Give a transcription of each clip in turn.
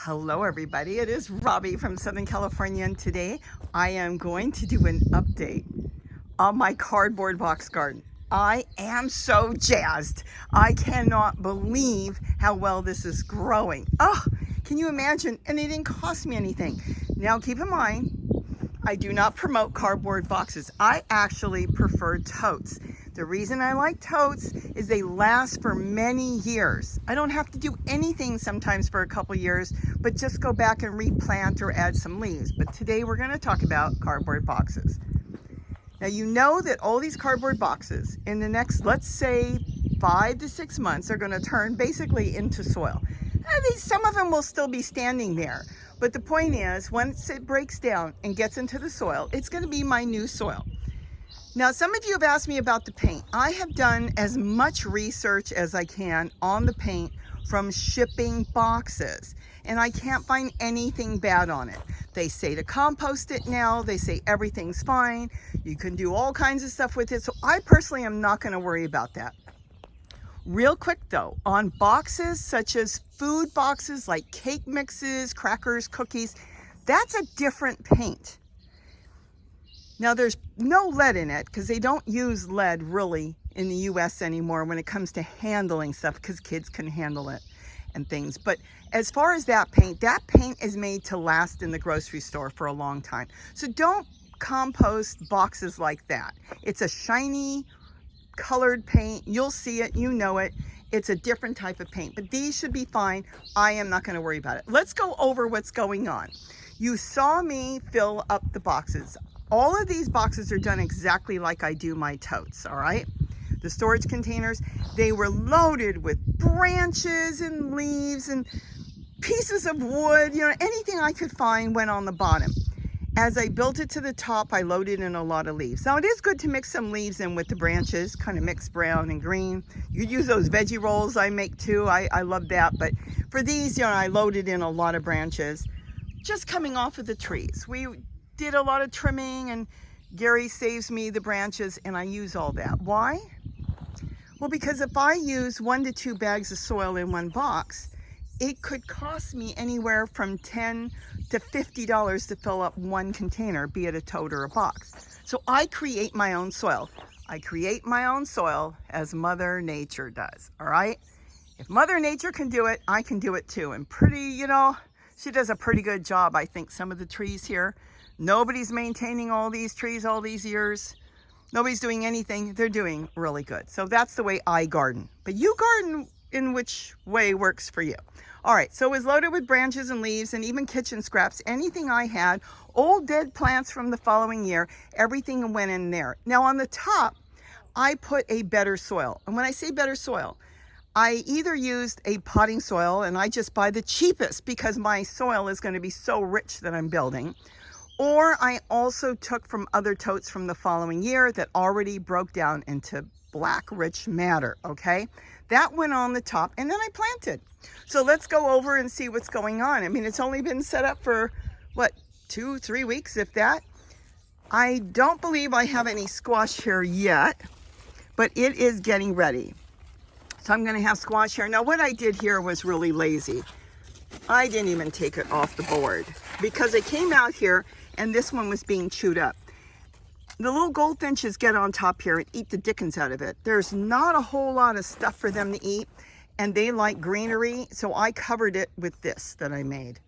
Hello everybody, it is Robbie from Southern California, and today I am going to do an update on my cardboard box garden. I am so jazzed. I cannot believe how well this is growing. Oh, can you imagine? And it didn't cost me anything. Now keep in mind, I do not promote cardboard boxes. I actually prefer totes. The reason I like totes is they last for many years. I don't have to do anything sometimes for a couple years, but just go back and replant or add some leaves. But today we're going to talk about cardboard boxes. Now you know that all these cardboard boxes in the next, let's say 5 to 6 months, are going to turn basically into soil. Some of them will still be standing there. But the point is, once it breaks down and gets into the soil, it's going to be my new soil. Now, some of you have asked me about the paint. I have done as much research as I can on the paint from shipping boxes, and I can't find anything bad on it. They say to compost it now. They say everything's fine. You can do all kinds of stuff with it. So I personally am not going to worry about that. Real quick though, on boxes such as food boxes like cake mixes, crackers, cookies, that's a different paint. Now there's no lead in it because they don't use lead really in the US anymore when it comes to handling stuff, because kids can handle it and things. But as far as that paint is made to last in the grocery store for a long time. So don't compost boxes like that. It's a shiny, colored paint. You'll see it, you know it. It's a different type of paint, but these should be fine. I am not going to worry about it. Let's go over what's going on. You saw me fill up the boxes. All of these boxes are done exactly like I do my totes, all right? The storage containers, they were loaded with branches and leaves and pieces of wood, anything I could find went on the bottom. As I built it to the top, I loaded in a lot of leaves. Now it is good to mix some leaves in with the branches, kind of mix brown and green. You could use those veggie rolls I make too. I love that. But for these, I loaded in a lot of branches just coming off of the trees. We did a lot of trimming and Gary saves me the branches and I use all that. Why? Well, because if I use 1 to 2 bags of soil in one box, it could cost me anywhere from $10 to $50 to fill up one container, be it a tote or a box. So I create my own soil. I create my own soil as Mother Nature does, all right? If Mother Nature can do it, I can do it too. And she does a pretty good job, I think. Some of the trees here, nobody's maintaining all these trees all these years. Nobody's doing anything. They're doing really good. So that's the way I garden. But you garden in which way works for you. All right, so it was loaded with branches and leaves and even kitchen scraps. Anything I had, old dead plants from the following year, everything went in there. Now on the top, I put a better soil. And when I say better soil, I either used a potting soil, and I just buy the cheapest because my soil is going to be so rich that I'm building. Or I also took from other totes from the following year that already broke down into black rich matter, okay? That went on the top, and then I planted. So let's go over and see what's going on. I mean, it's only been set up for, 2-3 weeks, if that. I don't believe I have any squash here yet, but it is getting ready. So I'm gonna have squash here. Now what I did here was really lazy. I didn't even take it off the board because it came out here and this one was being chewed up. The little goldfinches get on top here and eat the dickens out of it. There's not a whole lot of stuff for them to eat, and they like greenery, so I covered it with this that I made.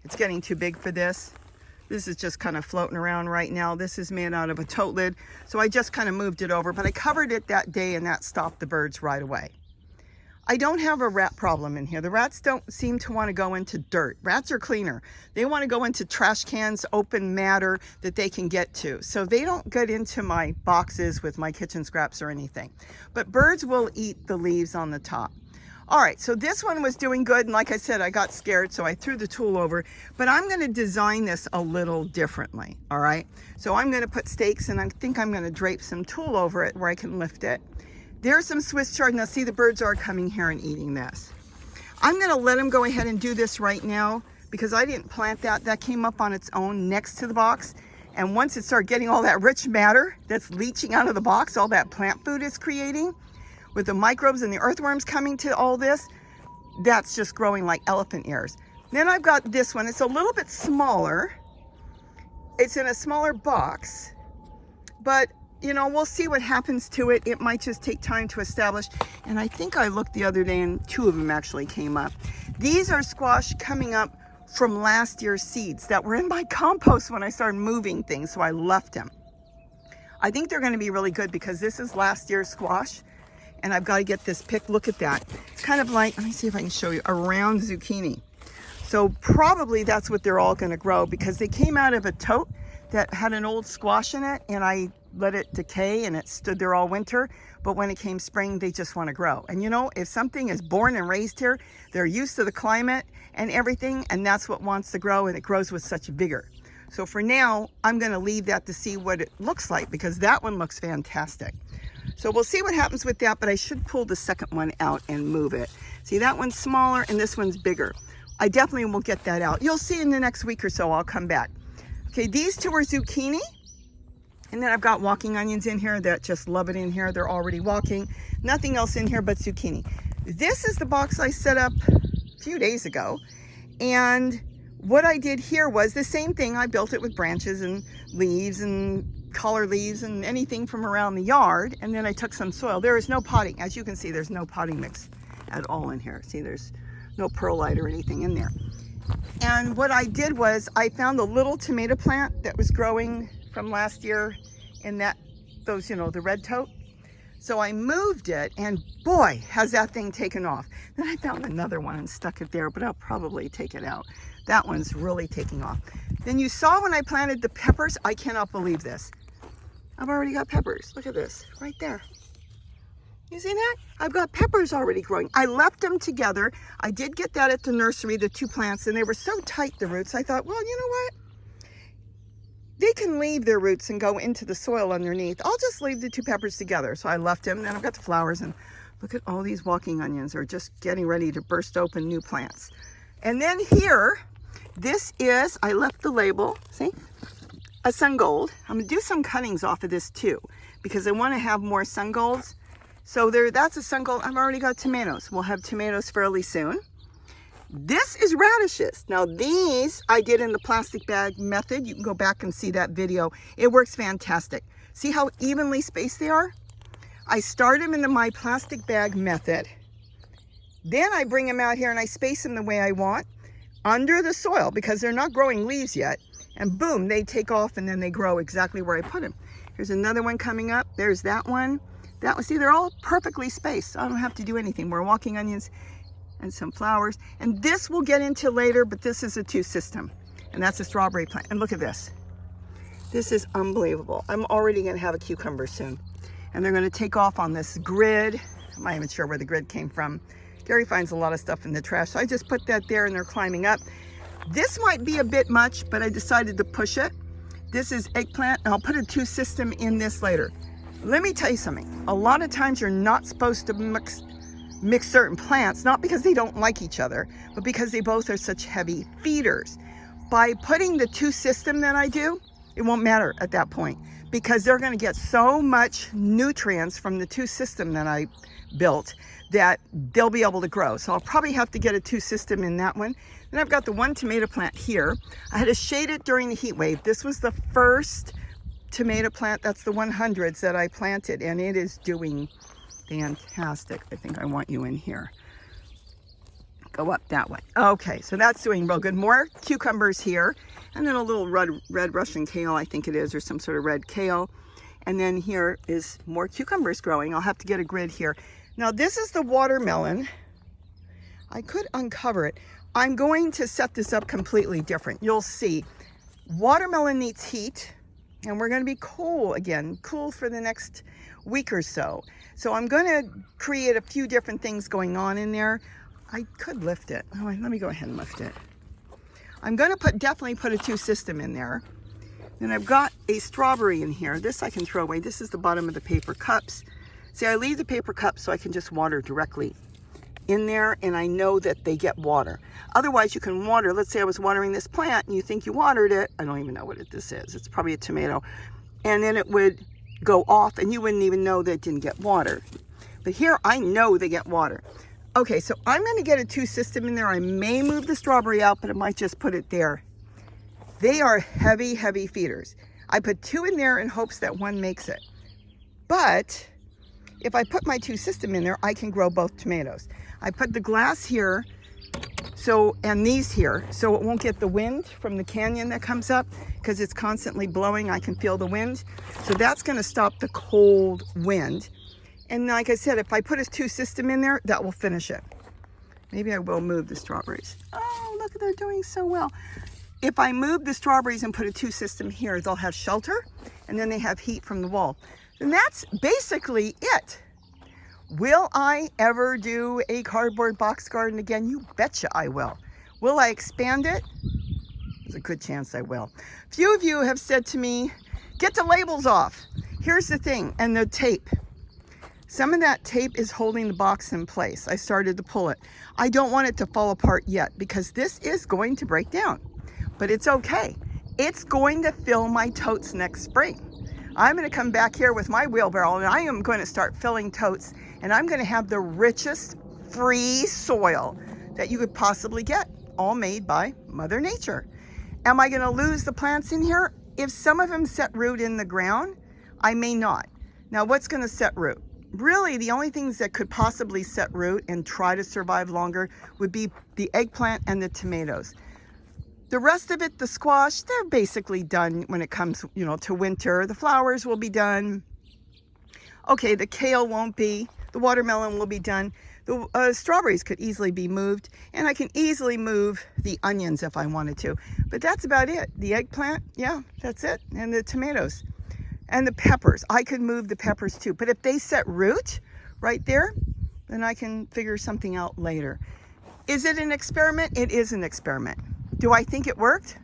It's getting too big for this. This is just kind of floating around right now. This is made out of a tote lid, so I just kind of moved it over, but I covered it that day and that stopped the birds right away. I don't have a rat problem in here. The rats don't seem to want to go into dirt. Rats are cleaner. They want to go into trash cans, open matter that they can get to. So they don't get into my boxes with my kitchen scraps or anything. But birds will eat the leaves on the top. All right, so this one was doing good. And like I said, I got scared, so I threw the tool over. But I'm going to design this a little differently, all right? So I'm going to put stakes, and I think I'm going to drape some tulle over it where I can lift it. There's some Swiss chard. Now see, the birds are coming here and eating this. I'm gonna let them go ahead and do this right now because I didn't plant that. That came up on its own next to the box. And once it started getting all that rich matter that's leaching out of the box, all that plant food it's creating, with the microbes and the earthworms coming to all this, that's just growing like elephant ears. Then I've got this one. It's a little bit smaller. It's in a smaller box, but you know, we'll see what happens to it. It might just take time to establish. And I think I looked the other day and 2 of them actually came up. These are squash coming up from last year's seeds that were in my compost when I started moving things, so I left them. I think they're going to be really good because this is last year's squash, and I've got to get this picked. Look at that. It's kind of like, let me see if I can show you, a round zucchini. So probably that's what they're all going to grow because they came out of a tote that had an old squash in it, and I let it decay and it stood there all winter. But when it came spring, they just want to grow. And you know, if something is born and raised here, they're used to the climate and everything, and that's what wants to grow, and it grows with such vigor. So for now, I'm going to leave that to see what it looks like because that one looks fantastic. So we'll see what happens with that, but I should pull the second one out and move it. See, that one's smaller and this one's bigger. I definitely will get that out. You'll see in the next week or so, I'll come back. Okay, these 2 are zucchini. And then I've got walking onions in here that just love it in here. They're already walking. Nothing else in here but zucchini. This is the box I set up a few days ago. And what I did here was the same thing. I built it with branches and leaves and collar leaves and anything from around the yard. And then I took some soil. There is no potting. As you can see, there's no potting mix at all in here. See, there's no perlite or anything in there. And what I did was I found a little tomato plant that was growing from last year in those, you know, the red tote. So I moved it and boy, has that thing taken off. Then I found another one and stuck it there, but I'll probably take it out. That one's really taking off. Then you saw when I planted the peppers, I cannot believe this. I've already got peppers. Look at this right there. You see that? I've got peppers already growing. I left them together. I did get that at the nursery, the 2 plants, and they were so tight, the roots. I thought, well, you know what? They can leave their roots and go into the soil underneath. I'll just leave the 2 peppers together. So I left them, and then I've got the flowers, and look at all these walking onions are just getting ready to burst open new plants. And then here, this is, I left the label, see? A sun gold. I'm gonna do some cuttings off of this too, because I wanna have more sun golds. So that's a sun gold. I've already got tomatoes. We'll have tomatoes fairly soon. This is radishes. Now these I did in the plastic bag method. You can go back and see that video. It works fantastic. See how evenly spaced they are? I start them into my plastic bag method. Then I bring them out here and I space them the way I want under the soil because they're not growing leaves yet. And boom, they take off and then they grow exactly where I put them. Here's another one coming up. There's that one. That one, see, they're all perfectly spaced. I don't have to do anything. More walking onions and some flowers. And this we'll get into later, but this is a 2 system. And that's a strawberry plant. And look at this. This is unbelievable. I'm already gonna have a cucumber soon. And they're gonna take off on this grid. I'm not even sure where the grid came from. Gary finds a lot of stuff in the trash. So I just put that there and they're climbing up. This might be a bit much, but I decided to push it. This is eggplant, and I'll put a 2 system in this later. Let me tell you something. A lot of times you're not supposed to mix certain plants, not because they don't like each other, but because they both are such heavy feeders. By putting the 2 system that I do, it won't matter at that point because they're gonna get so much nutrients from the 2 system that I built that they'll be able to grow. So I'll probably have to get a 2 system in that one. Then I've got the 1 tomato plant here. I had to shade it during the heat wave. This was the first tomato plant. That's the 100s that I planted, and it is doing fantastic. I think I want you in here. Go up that way. Okay, so that's doing real good. More cucumbers here, and then a little red Russian kale, I think it is, or some sort of red kale. And then here is more cucumbers growing. I'll have to get a grid here. Now this is the watermelon. I could uncover it. I'm going to set this up completely different. You'll see. Watermelon needs heat, and we're going to be cool again, cool for the next week or so. So I'm going to create a few different things going on in there. I could lift it. Oh, let me go ahead and lift it. I'm going to definitely put a 2 system in there. Then I've got a strawberry in here. This I can throw away. This is the bottom of the paper cups. See, I leave the paper cups so I can just water directly in there, and I know that they get water. Otherwise, you can water. Let's say I was watering this plant and you think you watered it. I don't even know what this is. It's probably a tomato. And then it would go off and you wouldn't even know that it didn't get water. But here I know they get water. Okay, so I'm going to get a 2 system in there. I may move the strawberry out, but I might just put it there. They are heavy, heavy feeders. I put 2 in there in hopes that one makes it. But if I put my 2 system in there, I can grow both tomatoes. I put the glass here, and these here, so it won't get the wind from the canyon that comes up, because it's constantly blowing. I can feel the wind. So that's going to stop the cold wind. And like I said, if I put a 2 system in there, that will finish it. Maybe I will move the strawberries. Oh, look, they're doing so well. If I move the strawberries and put a 2 system here, they'll have shelter, and then they have heat from the wall. And that's basically it. Will I ever do a cardboard box garden again? You betcha I will. Will I expand it? There's a good chance I will. Few of you have said to me, get the labels off. Here's the thing, and the tape. Some of that tape is holding the box in place. I started to pull it. I don't want it to fall apart yet because this is going to break down, but it's okay. It's going to fill my totes next spring. I'm going to come back here with my wheelbarrow and I am going to start filling totes, and I'm going to have the richest free soil that you could possibly get, all made by Mother Nature. Am I going to lose the plants in here? If some of them set root in the ground, I may not. Now, what's going to set root? Really, the only things that could possibly set root and try to survive longer would be the eggplant and the tomatoes. The rest of it, the squash, they're basically done when it comes, to winter. The flowers will be done. Okay, the kale won't be. The watermelon will be done. The strawberries could easily be moved, and I can easily move the onions if I wanted to. But that's about it. The eggplant, yeah, that's it. And the tomatoes. And the peppers, I could move the peppers too. But if they set root right there, then I can figure something out later. Is it an experiment? It is an experiment. Do I think it worked?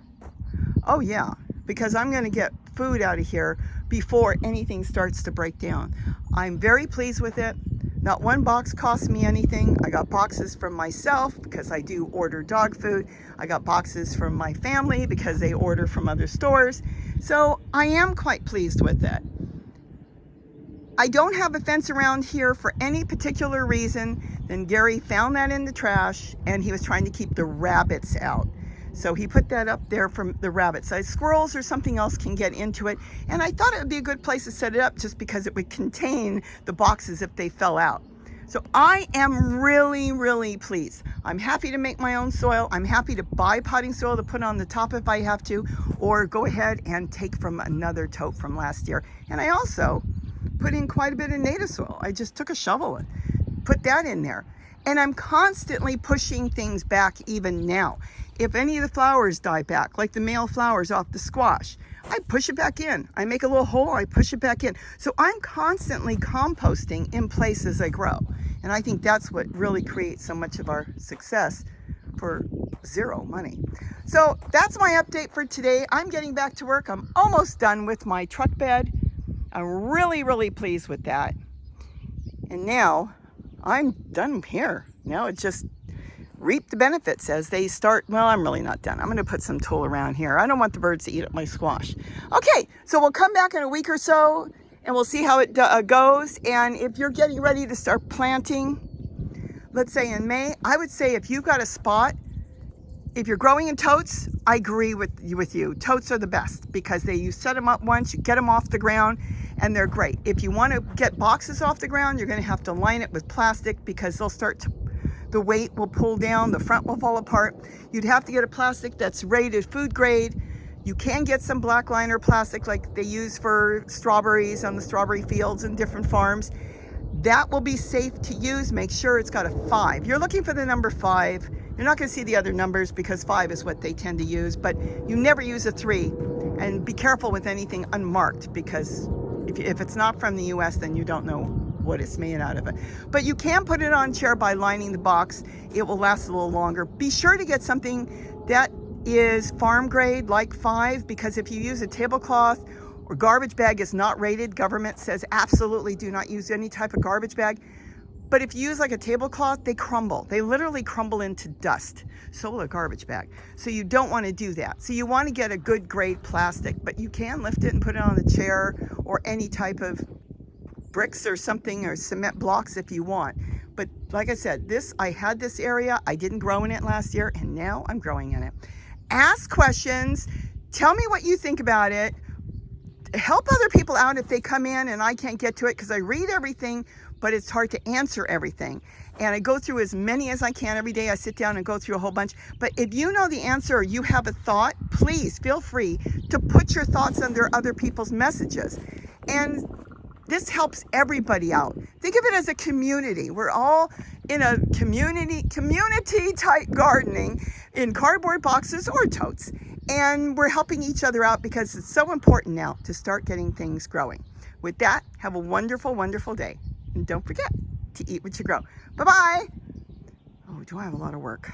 Oh yeah, because I'm gonna get food out of here before anything starts to break down. I'm very pleased with it. Not one box cost me anything. I got boxes from myself because I do order dog food. I got boxes from my family because they order from other stores. So I am quite pleased with it. I don't have a fence around here for any particular reason. Then Gary found that in the trash and he was trying to keep the rabbits out. So he put that up there for the rabbits. Squirrels or something else can get into it. And I thought it would be a good place to set it up just because it would contain the boxes if they fell out. So I am really, really pleased. I'm happy to make my own soil. I'm happy to buy potting soil to put on the top if I have to, or go ahead and take from another tote from last year. And I also put in quite a bit of native soil. I just took a shovel and put that in there. And I'm constantly pushing things back even now. If any of the flowers die back, like the male flowers off the squash, I push it back in. I make a little hole, I push it back in. So I'm constantly composting in places I grow. And I think that's what really creates so much of our success for zero money. So that's my update for today. I'm getting back to work. I'm almost done with my truck bed. I'm really, really pleased with that. And now I'm done here. Now it's just reap the benefits as they start. Well, I'm really not done. I'm going to put some tulle around here. I don't want the birds to eat up my squash. Okay, so we'll come back in a week or so and we'll see how it goes. And if you're getting ready to start planting, let's say in May, I would say if you've got a spot, if you're growing in totes, I agree with you. Totes are the best because you set them up once, you get them off the ground, and they're great. If you want to get boxes off the ground, you're going to have to line it with plastic because they'll start to, the weight will pull down, the front will fall apart. You'd have to get a plastic that's rated food grade. You can get some black liner plastic like they use for strawberries on the strawberry fields and different farms. That will be safe to use. Make sure it's got a 5. You're looking for the number 5. You're not going to see the other numbers because 5 is what they tend to use, but you never use a 3. And be careful with anything unmarked because if it's not from the US, then you don't know what it's made out of it. But you can put it on chair by lining the box. It will last a little longer. Be sure to get something that is farm grade like 5, because if you use a tablecloth or garbage bag is not rated, government says absolutely do not use any type of garbage bag. But if you use like a tablecloth, they crumble. They literally crumble into dust. So will a garbage bag. So you don't want to do that. So you want to get a good grade plastic, but you can lift it and put it on the chair or any type of bricks or something or cement blocks if you want. But like I said, I had this area. I didn't grow in it last year, and now I'm growing in it. Ask questions. Tell me what you think about it. Help other people out if they come in and I can't get to it, because I read everything, but it's hard to answer everything. And I go through as many as I can every day. I sit down and go through a whole bunch. But if you know the answer or you have a thought, please feel free to put your thoughts under other people's messages. And this helps everybody out. Think of it as a community. We're all in a community type gardening in cardboard boxes or totes. And we're helping each other out because it's so important now to start getting things growing. With that, have a wonderful, wonderful day. And don't forget to eat what you grow. Bye-bye. Oh, do I have a lot of work?